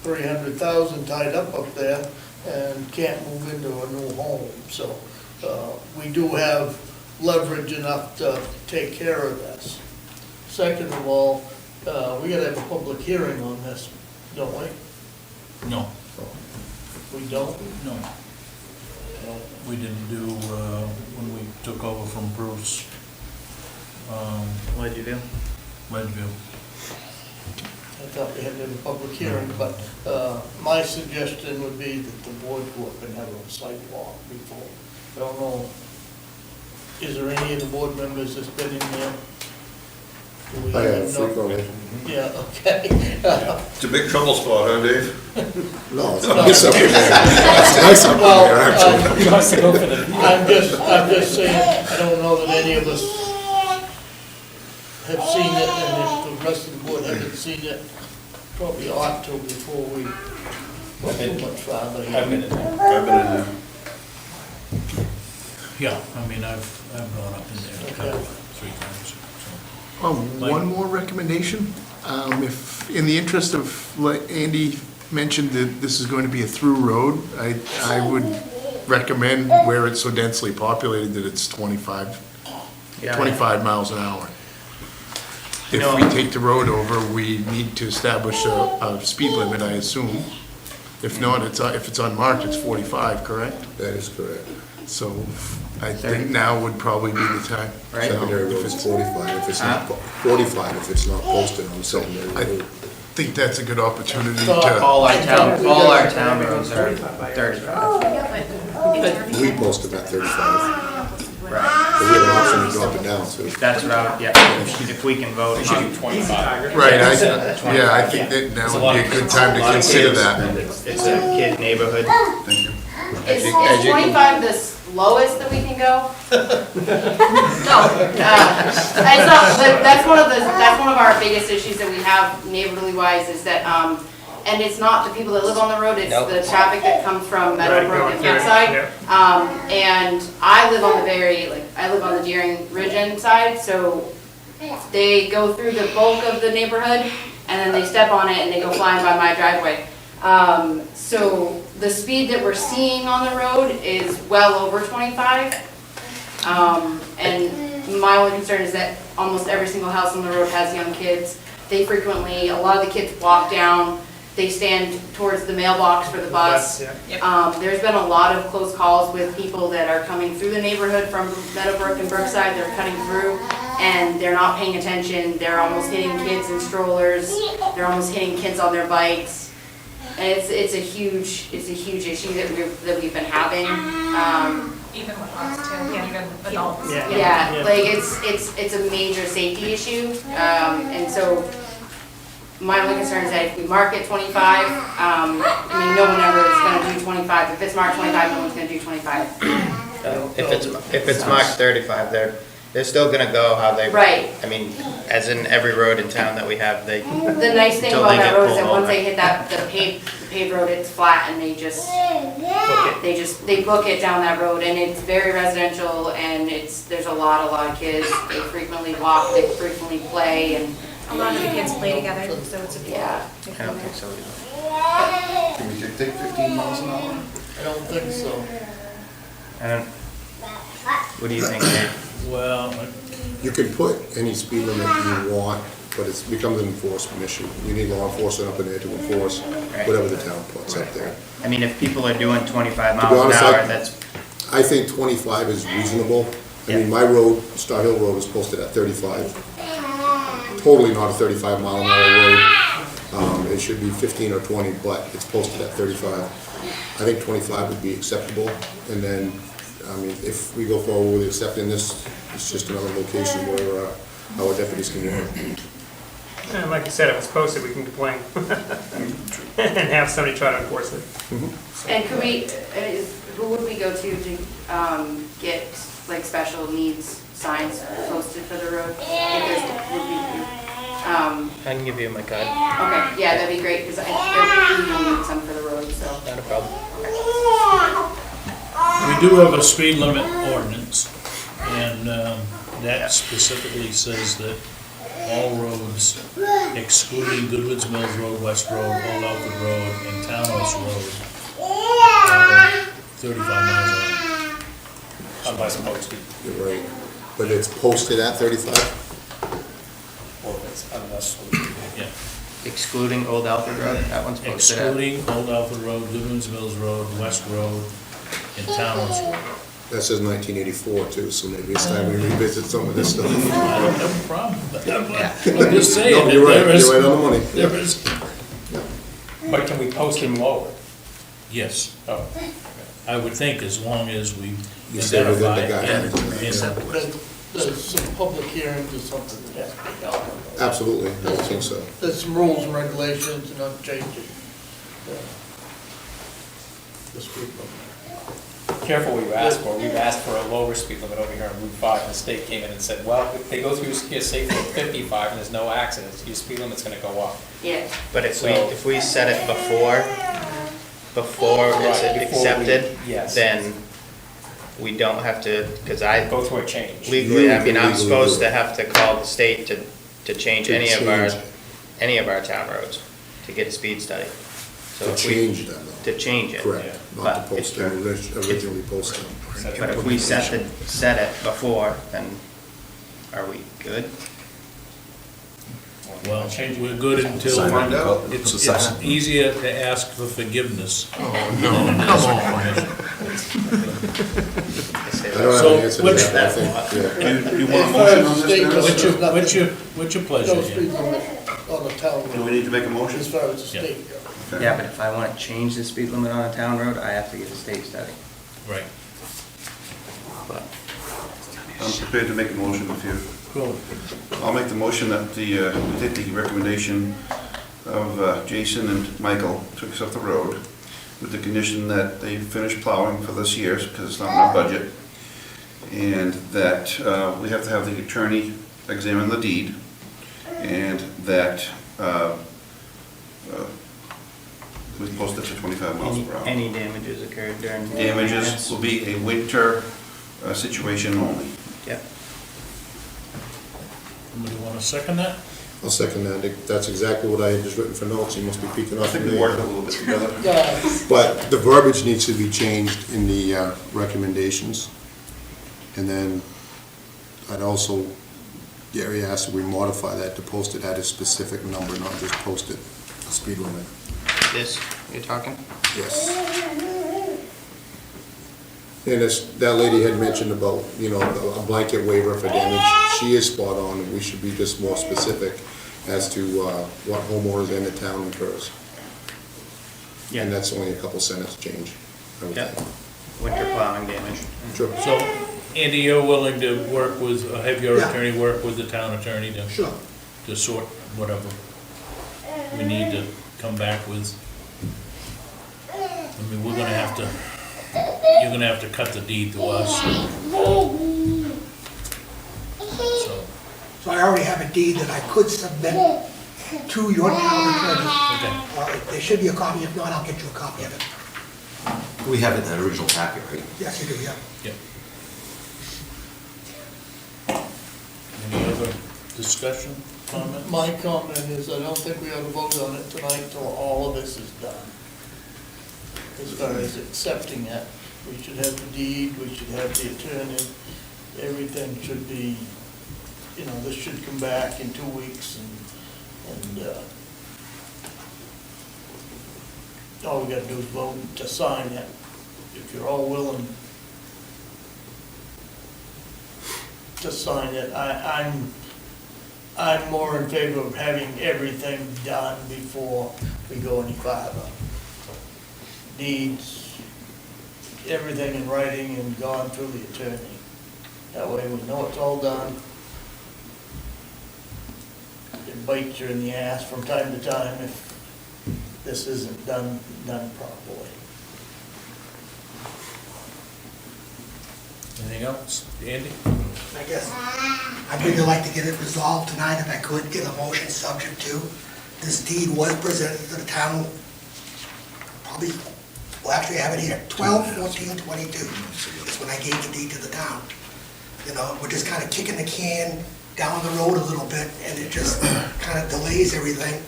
300,000 tied up there and can't move into a new home. So we do have leverage enough to take care of this. Second of all, we gotta have a public hearing on this, don't we? No. We don't? No. We didn't do, when we took over from Bruce, What'd you do? Leadville. I thought we had to have a public hearing, but my suggestion would be that the board go up and have a sidewalk before. I don't know, is there any of the board members that's been in there? Do we I have no- frequently. Yeah, okay. It's a big trouble spot, huh, Dave? No, it's nice up in there. It's nice up in there, actually. He wants to go for the. I'm just saying, I don't know that any of us have seen it, and if the rest of the board hasn't seen it, probably ought to before we go too much farther. I've been in there. I've been in there. Yeah, I mean, I've gone up in there a couple, 3 times, so. One more recommendation, if, in the interest of, like Andy mentioned that this is going to be a through road, I would recommend where it's so densely populated that it's 25 miles an hour. If we take the road over, we need to establish a speed limit, I assume. If not, if it's unmarked, it's 45, correct? That is correct. So I think now would probably be the time. Right. Secondary road's 45, if it's not, 45 if it's not posted on secondary I road. think that's a good opportunity So to, All our town roads are 35. We post them at 35, Right. but we have an option to drop it down, so. That's what I would, yeah, if we can vote. It should be 25. right, I think that now would be a good time to consider that. It's a kid neighborhood. Is 25 this lowest that we can go. No, it's not, that's one of our biggest issues that we have neighborly wise is that, and it's not the people that live on the road, it's Nope. the traffic that comes from Right, Meadowbrook and going through, Hillside. yeah. And I live on I live on the Deering Ridge end side, so they go through the bulk of the neighborhood, and then they step on it and they go flying by my driveway. So the speed that we're seeing on the road is well over 25. And my only concern is that almost every single house on the road has young kids. They frequently, a lot of the kids walk down, they stand towards the mailbox for the bus. Yeah. There's been a lot of close calls with people that are coming through the neighborhood from Meadowbrook and Brookside, they're cutting through, and they're not paying attention, they're almost hitting kids in strollers, they're almost hitting kids on their bikes. And it's a huge issue that we've been having. Even with us too, even adults. Yeah, like it's a major safety issue, and so my only concern is that if we mark it 25, I mean, no one ever is gonna do 25. If it's marked 25, no one's gonna do 25. If it's marked 35, they're still gonna go how they. Right. I mean, as in every road in town that we have, they. The nice thing Until about they that get road is pulled that once over. they hit the paved road, it's flat and they book it down that road, and it's very residential, and there's a lot of kids. They frequently walk, they frequently play, and A lot of the kids play together, so it's a. yeah. I don't think so either. Can we take 15 miles an hour? I don't think so. I don't. What do you think, Dave? Well, You can put any speed limit you want, but it becomes an enforcement issue. You need law enforcement up in there to enforce whatever the town puts up there. I mean, if people are doing 25 To miles be an honest, hour, that's, I think 25 is reasonable. I mean, my road, Star Hill Road, is posted at 35. Totally not a 35 mile an hour road. It should be 15 or 20, but it's posted at 35. I think 25 would be acceptable. And then, I mean, if we go forward with accepting this, it's just another location where our deputies can work. And like you said, if it's posted, we can complain. And have somebody try to enforce it. And could we, who would we go to get like special needs signs posted for the road? I can give you my card. Okay, yeah, that'd be great, because we will need some for the road, so. Not a problem. we do have a speed limit ordinance, and that specifically says that all roads excluding Goodwoods Mills Road, West Road, Old Alfred Road, and Townhouse Road are 35 miles an hour. Unless posted, You're right. But it's posted at 35? or if it's unless. Yeah. Excluding Old Alfred Road, that one's posted at. Excluding Old Alfred Road, Goodwins Mills Road, West Road, and Townhouse Road. That says 1984 too, so maybe it's time we revisit some of this stuff. I don't have a problem with that, but I'm just saying. No, you're right, there is- you're right on the money. There is, But can we post them lower? yes, Oh, I would think as long as we You stay within the identify and guidelines. There's some public hearings or something that has to be held. Absolutely, I think so. There's some rules and regulations and I'm changing. The speed limit. careful what you ask for. We've asked for a lower speed limit over here on Route 5, and the state came in and said, well, if they go through here safely at 55 and there's no accidents, your speed limit's gonna go up. Yeah. But if So- we set it before it's Right, before we- accepted, yes. then we don't have to, because I, Go through a change. legally, I You mean, can I'm legally supposed do to it. have to call the state to change To any of change our town roads, to get a speed study. So To if we- change them though. To change it. Correct, But not to post them, originally post them. But if we set it before, then are we good? well, we're good until Find out. it's easier to ask for forgiveness. I don't have So, an answer to which- that, I think, yeah. You want a motion on this now? What's your pleasure? No Ian? speed limit on the town Do we road, need to make a motion? as far as the state goes. Okay. Yeah, but if I want to change the speed limit on a town road, I have to get a state study. Right. But I'm prepared to make a motion if you, Cool. I'll make the motion that we take the recommendation of Jason and Michael to accept the road, with the condition that they finish plowing for this year, because it's not in our budget, and that we have to have the attorney examine the deed, and that we post it to 25 miles per hour. Any damages occurred during? Damages will be a winter situation only. Yep. Somebody want to second that? I'll second that. That's exactly what I had just written for notes. You must be peeking I off think me. we worked a little bit together. But the verbiage needs to be changed in the recommendations. And then I'd also, Gary asked if we modify that to post it at a specific number, not just post it speed limit. This, you're talking? Yes. And as that lady had mentioned about, you know, a blanket waiver for damage, she is spot on, and we should be just more specific as to what homeowners in the town incurs. Yeah. And that's only a couple sentence change. I would Yep. think. Winter plowing damage. Sure. So, Andy, you're willing to work with, have your Yeah. attorney work with the town attorney Sure. to sort whatever we need to come back with? I mean, we're gonna have to, you're gonna have to cut the deed to us. So, So I already have a deed that I could submit to your town attorney. okay. There should be a copy. If not, I'll get you a copy of it. We have it in the original packet, right? Yes, you do, yeah. Yep. Any other discussion, comment? My comment is, I don't think we ought to vote on it tonight till all of this is done. As far as accepting it, we should have the deed, we should have the attorney, everything should be, you know, this should come back in 2 weeks and all we gotta do is vote to sign it. If you're all willing to sign it, I'm more in favor of having everything done before we go any farther. Deeds, everything in writing and gone through the attorney. That way we know it's all done. It bites you in the ass from time to time if this isn't done properly. Anything else? Andy? I guess I'd really like to get it resolved tonight if I could, get a motion subject to. This deed was presented to the town, probably, well, actually I have it here, 12/14/22 is when I gave the deed to the town. You know, we're just kind of kicking the can down the road a little bit, and it just kind of delays everything.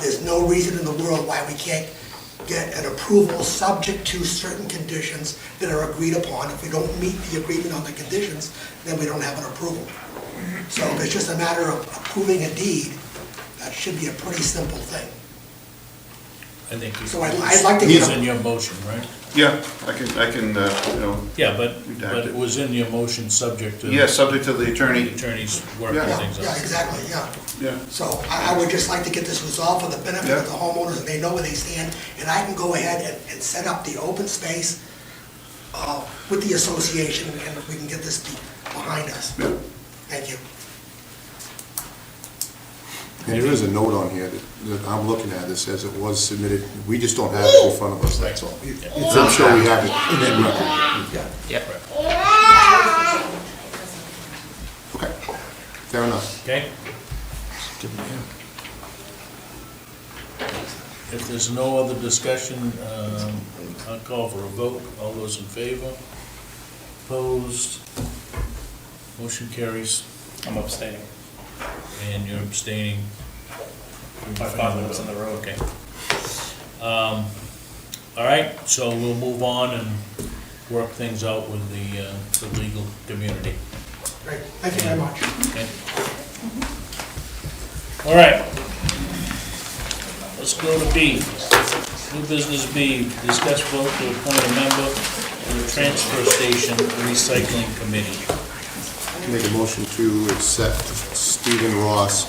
There's no reason in the world why we can't get an approval subject to certain conditions that are agreed upon. If we don't meet the agreement on the conditions, then we don't have an approval. So if it's just a matter of approving a deed, that should be a pretty simple thing. I think you. So I'd like to get It's a- in your motion, right? Yeah, I can, you know, Yeah, but Redacted. it was in your motion subject to. yeah, subject to the The attorney. attorneys working Yeah. things Yeah, out. exactly, yeah. Yeah. So I would just like to get this resolved for the benefit of the homeowners, and they know where they stand, and I can go ahead and set up the open space with the association, and we can get this behind us. Yeah. Thank you. And there is a note on here that I'm looking at that says it was submitted, we just don't have it in front of us, that's all. I'm sure we have it in that record. Yep. Okay, fair enough. Okay? If there's no other discussion, I'll call for a vote. All those in favor? Opposed? Motion carries, I'm abstaining. and you're abstaining. My father lives on the road. Okay. All right, so we'll move on and work things out with the legal community. Great, thank you very much. Okay. All right. Let's go to B. New business B, discuss vote to appoint a member to the transfer station recycling committee. Make a motion to accept Stephen Ross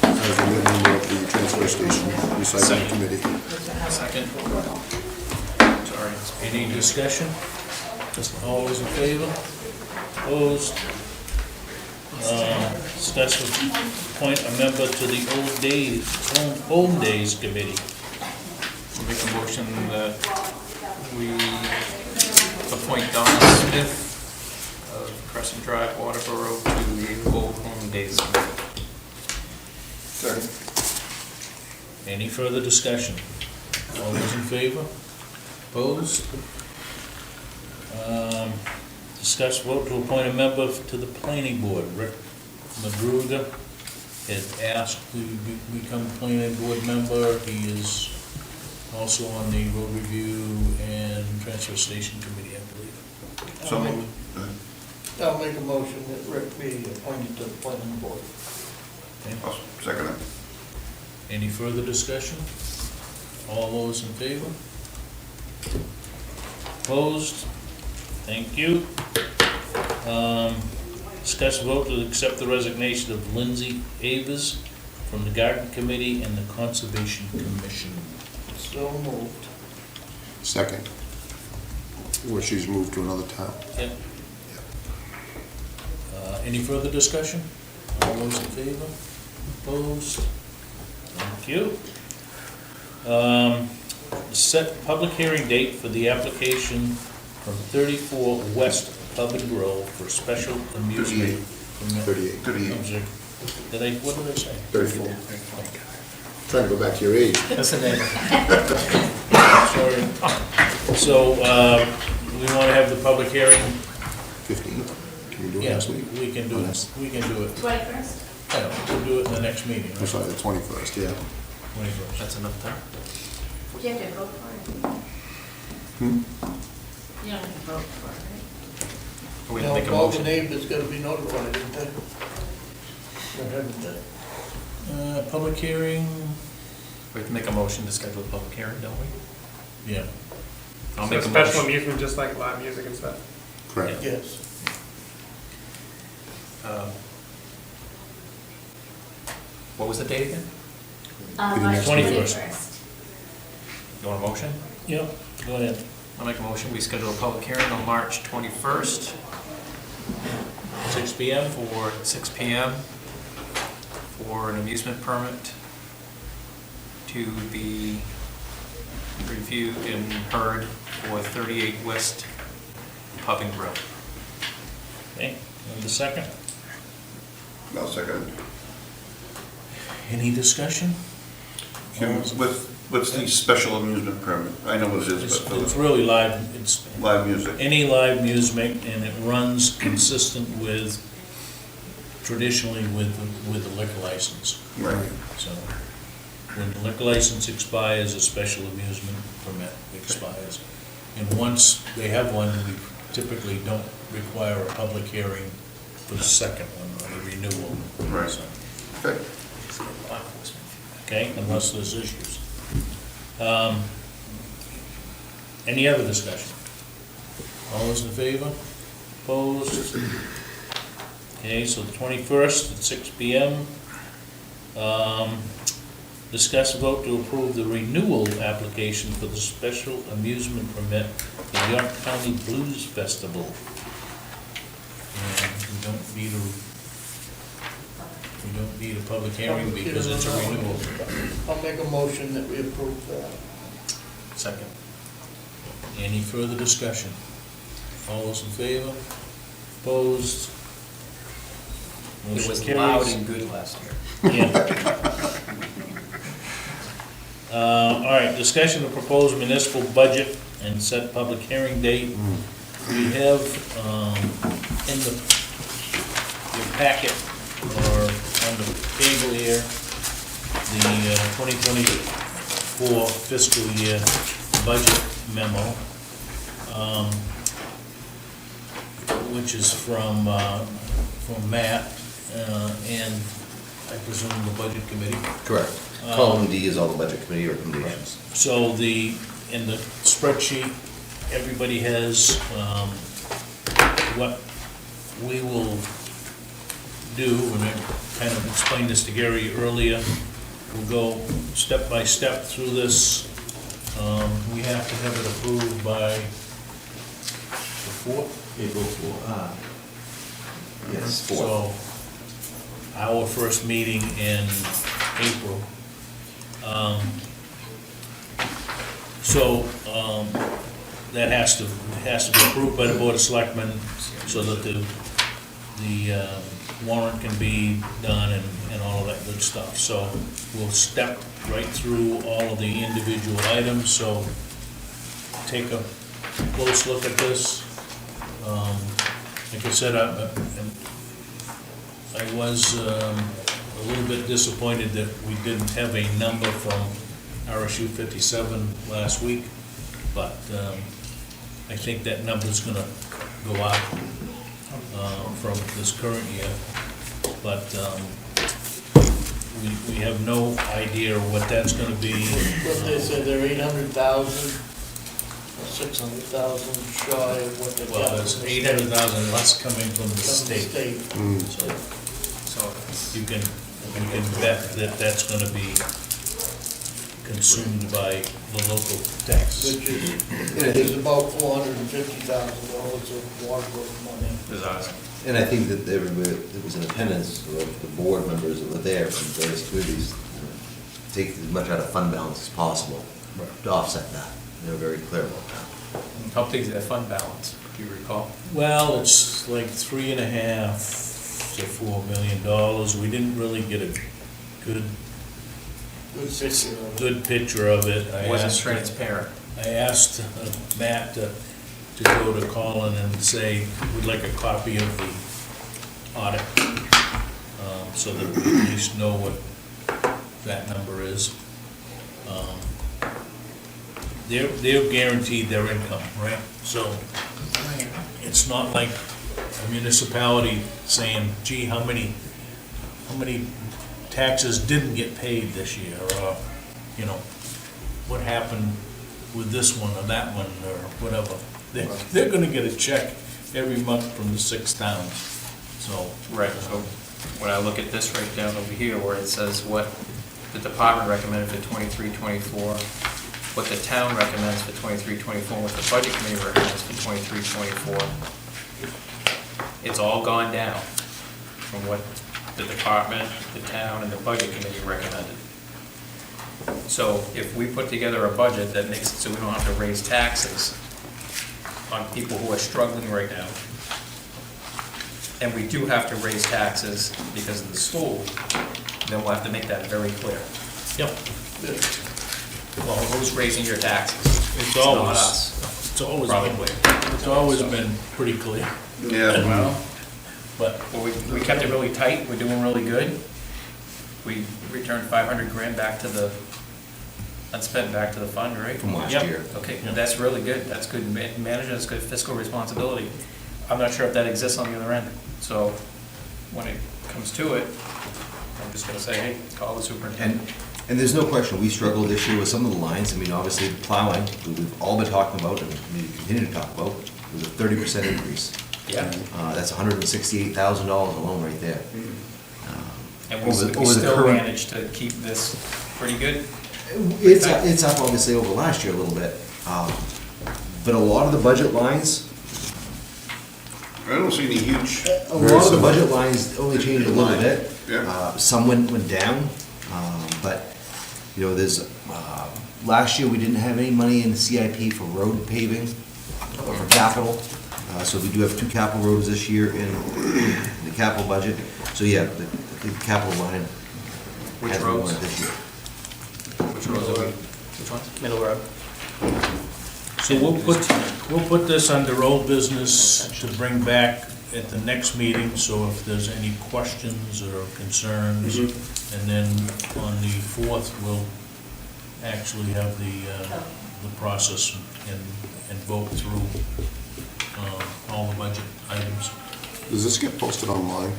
as a new member of the transfer station recycling committee. Second. Sorry. Any discussion? All those in favor? Opposed? Discuss with appoint a member to the Old Days Committee. Make a motion motion that we appoint Donna Smith of Crescent Drive, Waterboro, to the Old Home Days Committee. Second. Any further discussion? All those in favor? Opposed? Discuss vote to appoint a member to the planning board. Rick Madruga has asked to become planning board member. He is also on the road review and transfer station committee, I believe. So moved. I'll make a motion that Rick be appointed to the planning board. Okay. I'll second it. Any further discussion? All those in favor? Opposed? Thank you. Discuss vote to accept the resignation of Lindsay Alves from the Garden Committee and the Conservation Commission. So moved. Second. Where she's moved to another town. Yep. Any further discussion? All those in favor? Opposed? Thank you. Set public hearing date for the application from 34 West Pub and Grill for special amusement. 38. 38. Did I, what did I say? 34. Trying to go back to your age. That's the name. Sorry. So, we want to have the public hearing? 15. Can we do it Yeah, next week? we can do it. We can do it. 21st? Yeah, we'll do it in the next meeting. I'm sorry, the 21st, yeah. 21st. That's enough time. You have to vote for it. Hmm? You don't have to vote for it, right? We Now, make a all the motion. neighbors gotta be notified, isn't they? Or haven't they? Public hearing, We have to make a motion to schedule a public hearing, don't we? yeah. I'll So make a special motion. amusement, just like live music and stuff. Correct. Yes. What was the date again? March 21st. You want a motion? Yep, go ahead. I'll make a motion, we schedule a public hearing on March 21st 6 PM? for 6 PM for an amusement permit to be reviewed and heard for 38 West Pub and Grill. Okay, and the second? I'll second it. Any discussion? What's the special amusement permit? I know what it is, It's but it's for really live, it's live music. any live music, and it runs consistent with, traditionally with the liquor license. Right. So, when the liquor license expires, a special amusement permit expires. And once they have one, we typically don't require a public hearing for the second one, or the renewal. Right. So, Okay. okay, unless there's issues. Any other discussion? All those in favor? Opposed? Okay, so the 21st at 6 PM. Discuss vote to approve the renewal application for the special amusement permit for the York County Blues Festival. And we don't need a public hearing because it's a renewal. I'll make a motion that we approve that. Second. Any further discussion? All those in favor? Opposed? It Motion was carries. loud and good last year. Yeah. All right, discussion of proposed municipal budget and set public hearing date. We have in your packet, or on the table here, the 2024 fiscal year budget memo, which is from Matt, and I presume the budget committee. Correct. Column D is all the budget committee recommendations. So in the spreadsheet, everybody has what we will do, and I kind of explained this to Gary earlier. We'll go step by step through this. We have to have it approved by the 4th? April 4th. Yes, 4th. So, our first meeting in April. So, that has to be approved by the Board of Selectmen so that the warrant can be done and all of that good stuff. So we'll step right through all of the individual items, so take a close look at this. Like I said, I was a little bit disappointed that we didn't have a number from RSU 57 last week, but I think that number's gonna go up from this current year. But we have no idea what that's gonna be. But they said they're 800,000, 600,000 shy of what they got. Well, there's 800,000 less coming from the state. So you can bet that that's gonna be consumed by the local tax. Which is about $450,000 of Waterboro money. Is awesome. And I think that there was an attendance of the board members that were there from various committees, take as much out of fund balance as possible to offset that. They were very clear about that. How big is that fund balance, do you recall? Well, it's like $3.5 to $4 million. We didn't really get a good picture of it. It wasn't transparent. I asked Matt to go to Colin and say, we'd like a copy of the audit, so that we at least know what that number is. They're guaranteed their income, right? So it's not like a municipality saying, gee, how many taxes didn't get paid this year, or, you know, what happened with this one or that one, or whatever. They're gonna get a check every month from the 6 towns, so. Right, so when I look at this right down over here, where it says what the department recommended for 23-24, what the town recommends for 23-24, what the budget committee recommends for 23-24, it's all gone down from what the department, the town, and the budget committee recommended. So if we put together a budget that makes it so we don't have to raise taxes on people who are struggling right now, and we do have to raise taxes because of the school, then we'll have to make that very clear. Yep. Well, who's raising your taxes? It's not always, us. it's always been pretty clear. Yeah. Well, But well, we kept it really tight, we're doing really good. We returned 500 grand back to the, unspent back to the fund, right? From last Yep. year. Okay, that's really good, that's good management, that's good fiscal responsibility. I'm not sure if that exists on the other end, so when it comes to it, I'm just gonna say, hey, call the superintendent. And there's no question, we struggled this year with some of the lines. I mean, obviously plowing, we've all been talking about, and we continue to talk about, was a 30% increase. Yeah. That's $168,000 alone right there. And over we the still current- managed to keep this pretty good. It's up obviously over last year a little bit. But a lot of the budget lines, I don't see any huge, a lot of the budget lines only changed a little bit. Yeah. Some went down, but, you know, there's, last year we didn't have any money in the CIP for road paving or for capital. So we do have 2 capital roads this year in the capital budget. So yeah, the capital line Which has more roads? this year. Which roads are we, which ones? Middle Road. So we'll put this under old business to bring back at the next meeting, so if there's any questions or concerns, and then on the 4th, we'll actually have the process and vote through all the budget items. Does this get posted online?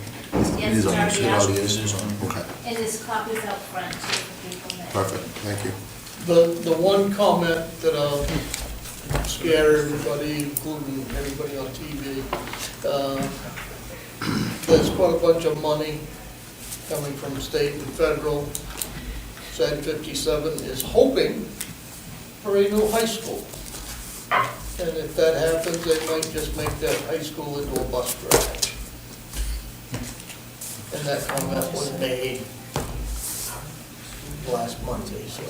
Yes, is on it's the already It out. is on. Okay, And there's copies up front too for people that. perfect, thank you. The one comment that I'll scare everybody, including everybody on TV, there's quite a bunch of money coming from state and federal. SAD 57 is hoping for a new high school. And if that happens, they might just make that high school into a bus garage. And that comment was made last Monday, so.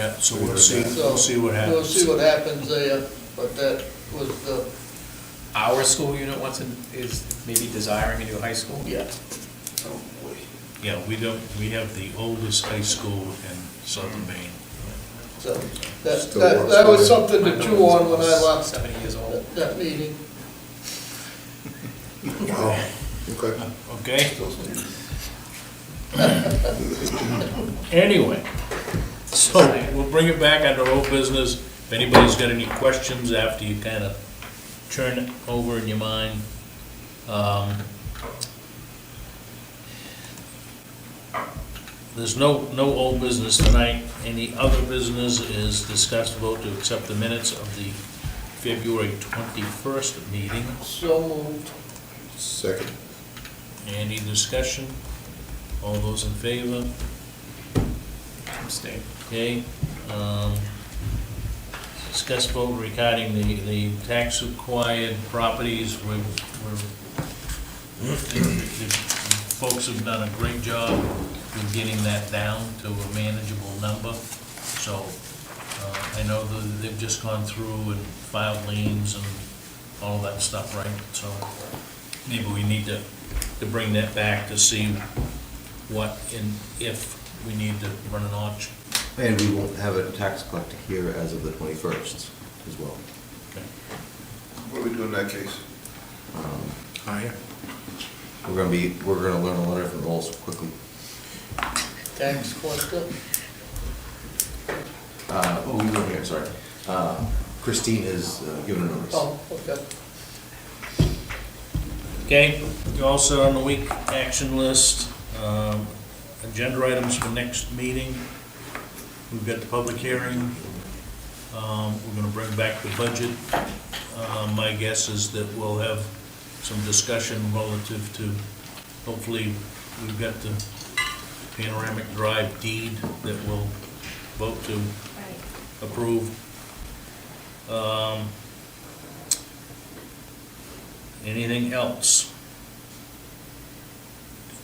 Yeah, so we'll see what happens. We'll see what happens there, but that was the, Our school unit is maybe desiring a new high school? yeah. Yeah, we have the oldest high school in southern Maine. So that, Still that, works that was for something to chew on when I left 70 years old. that meeting. Wow, okay. Okay? Anyway, so we'll bring it back under old business. If anybody's got any questions after you kind of churn it over in your mind. There's no old business tonight. Any other business is discussed vote to accept the minutes of the February 21st meeting. So moved. Second. Any discussion? All those in favor? Abstain. Okay. Discuss vote regarding the tax required properties. The folks have done a great job in getting that down to a manageable number. So I know that they've just gone through and filed liens and all that stuff, right? So maybe we need to bring that back to see what and if we need to run an auction. And we won't have a tax collector here as of the 21st as well. What do we do in that case? We're gonna learn a lot of different roles quickly. Tax collector. Oh, you were here, sorry. Christine has given a notice. Oh, okay. Okay, you're also on the week action list. Agenda items for next meeting. We've got the public hearing. We're gonna bring back the budget. My guess is that we'll have some discussion relative to, hopefully, we've got the Panoramic Drive deed that we'll vote to approve. Anything else?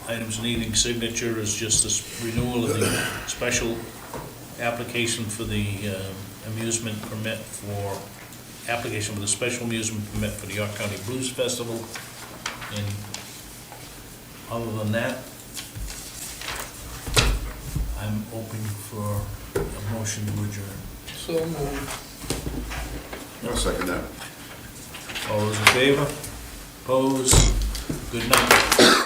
Items needing signature is just this renewal of the special application for the amusement permit for, application for the special amusement permit for the York County Blues Festival. And other than that, I'm open for a motion to adjourn. So moved. I'll second that. All those in favor? Opposed? Good night.